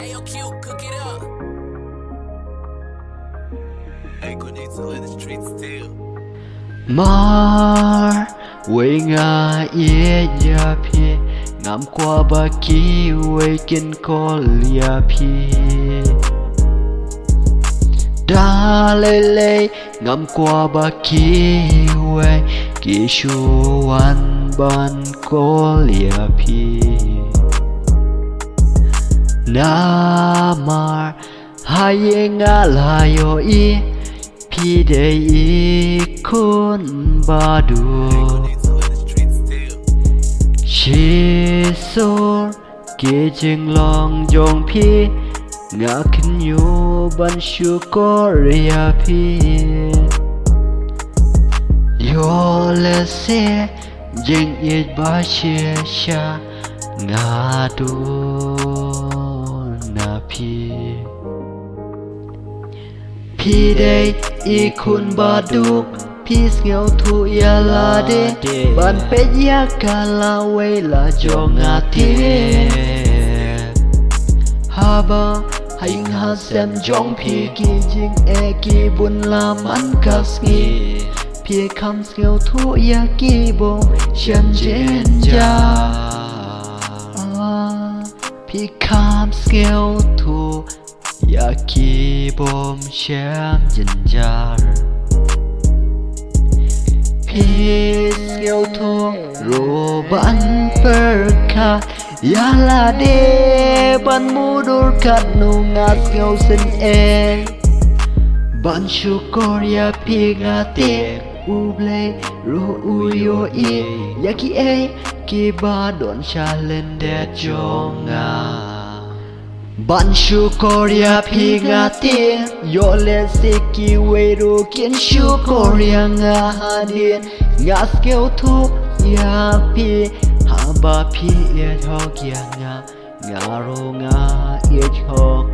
Ayo Q, cook it up. Ain't gonna need to in the streets still. Mar way nga ye ya phi ngam qua ba ki way kin call ya phi da le ngam qua ba ki way ki shu wan ban call ya phi na mar hai nga la yo iพี่ได้อีกคนบาดูชีโซเกจึงลองจงพี่งาขึ้นอยู่บันชูก็เรียพี่โยเลเซยังอีกบาเชียชางาดูนาพี่ได้อีกคนบาดุกพี่เสียวทุยาลาเดบันเป็ดยากาลาเวลาจงอาเทฮาบาให้ยิงหาแซมจงพี่กีจิงเอกีบุญลามันกัสกีพี่คำเสียวทุยากีบงฉันเจนจาพี่คำเสียวทุอยากกีบมแชมจินจาร์พี่เสียวทงโรบันเปิร์คายาลาเดบันมูดูร์คัดนูงาเสียวสินเอบันชูกอร์ยาพี่งาเตอูเบลรูอูโยอียากีเอกีบาดอนชาเลนเดจงาบันชูกอริยาพี่งาเตียโยเลสิกิเวรูกินชูกอริยางาฮาเดียนงาสเกลทุกยาพี่ฮาบาพี่เอียทอกยางาโรงาเอียทอก